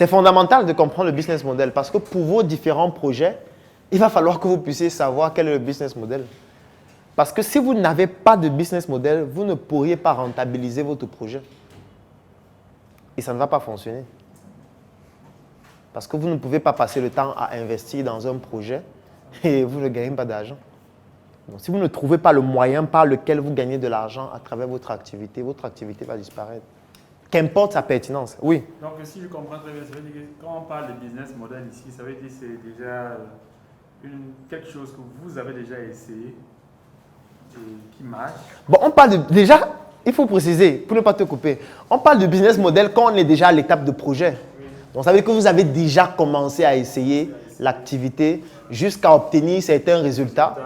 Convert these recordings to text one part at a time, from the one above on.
C'est fondamental de comprendre le business model parce que pour vos différents projets, il va falloir que vous puissiez savoir quel est le business model. Parce que si vous n'avez pas de business model, vous ne pourriez pas rentabiliser votre projet. Et ça ne va pas fonctionner. Parce que vous ne pouvez pas passer le temps à investir dans un projet et vous ne gagnez pas d'argent. Donc, si vous ne trouvez pas le moyen par lequel vous gagnez de l'argent à travers votre activité va disparaître. Qu'importe sa pertinence. Oui. Donc, si je comprends très bien, ça veut dire que quand on parle de business model ici, ça veut dire que c'est déjà quelque chose que vous avez déjà essayé et qui marche. Bon, on parle de… Déjà, il faut préciser, pour ne pas te couper, on parle de business model quand on est déjà à l'étape de projet. Oui. Donc, ça veut dire que vous avez déjà commencé à essayer l'activité jusqu'à obtenir certains résultats.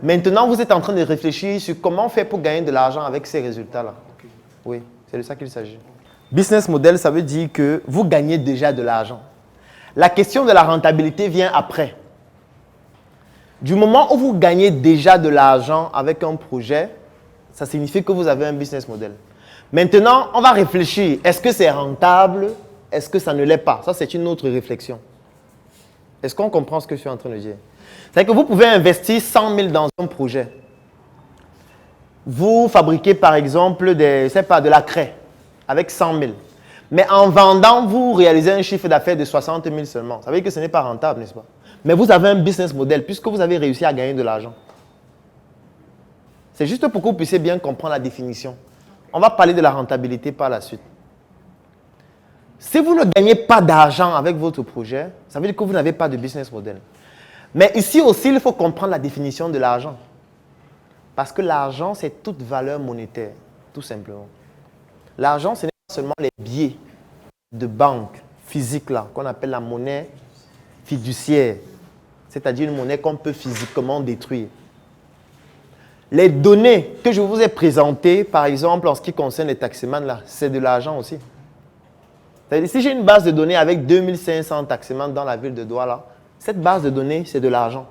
Maintenant, vous êtes en train de réfléchir sur comment faire pour gagner de l'argent avec ces résultats-là. Okay. Oui, c'est de ça qu'il s'agit. Business model, ça veut dire que vous gagnez déjà de l'argent. La question de la rentabilité vient après. Du moment où vous gagnez déjà de l'argent avec un projet, ça signifie que vous avez un business model. Maintenant, on va réfléchir. Est-ce que c'est rentable? Est-ce que ça ne l'est pas? Ça, c'est une autre réflexion. Est-ce qu'on comprend ce que je suis en train de dire? C'est-à-dire que vous pouvez investir 100 000 dans un projet. Vous fabriquez par exemple de la craie avec 100 000. Mais en vendant, vous réalisez un chiffre d'affaires de 60 000 seulement. Ça veut dire que ce n'est pas rentable, n'est-ce pas? Mais vous avez un business model puisque vous avez réussi à gagner de l'argent. C'est juste pour que vous puissiez bien comprendre la définition. On va parler de la rentabilité par la suite. Si vous ne gagnez pas d'argent avec votre projet, ça veut dire que vous n'avez pas de business model. Mais ici aussi, il faut comprendre la définition de l'argent. Parce que l'argent, c'est toute valeur monétaire, tout simplement. L'argent, ce n'est pas seulement les billets de banque physiques là, qu'on appelle la monnaie fiduciaire, c'est-à-dire une monnaie qu'on peut physiquement détruire. Les données que je vous ai présentées, par exemple, en ce qui concerne les taximans, là, c'est de l'argent aussi. C'est-à-dire, si j'ai une base de données avec 2500 taximans dans la ville de Douala, cette base de données, c'est de l'argent.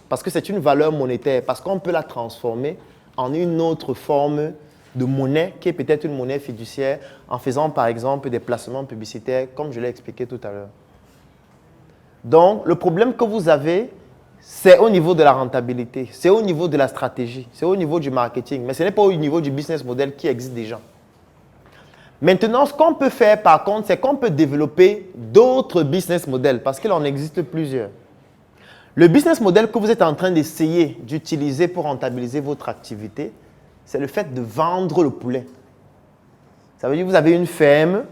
Parce que c'est une valeur monétaire, parce qu'on peut la transformer en une autre forme de monnaie, qui est peut-être une monnaie fiduciaire, en faisant par exemple des placements publicitaires, comme je l'ai expliqué tout à l'heure. Donc, le problème que vous avez, c'est au niveau de la rentabilité, c'est au niveau de la stratégie, c'est au niveau du marketing, mais ce n'est pas au niveau du business model qui existe déjà. Maintenant, ce qu'on peut faire par contre, c'est qu'on peut développer d'autres business models parce qu'il en existe plusieurs. Le business model que vous êtes en train d'essayer d'utiliser pour rentabiliser votre activité, c'est le fait de vendre le poulet. Ça veut dire que vous avez une ferme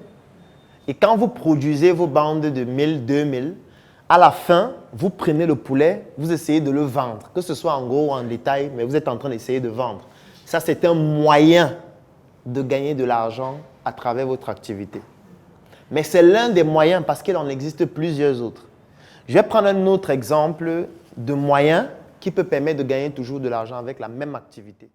et quand vous produisez vos bandes de 1000, 2000, à la fin, vous prenez le poulet, vous essayez de le vendre, que ce soit en gros ou en détail, mais vous êtes en train d'essayer de vendre. Ça, c'est un moyen de gagner de l'argent à travers votre activité. Mais c'est l'un des moyens parce qu'il en existe plusieurs autres. Je vais prendre un autre exemple de moyen qui peut permettre de gagner toujours de l'argent avec la même activité.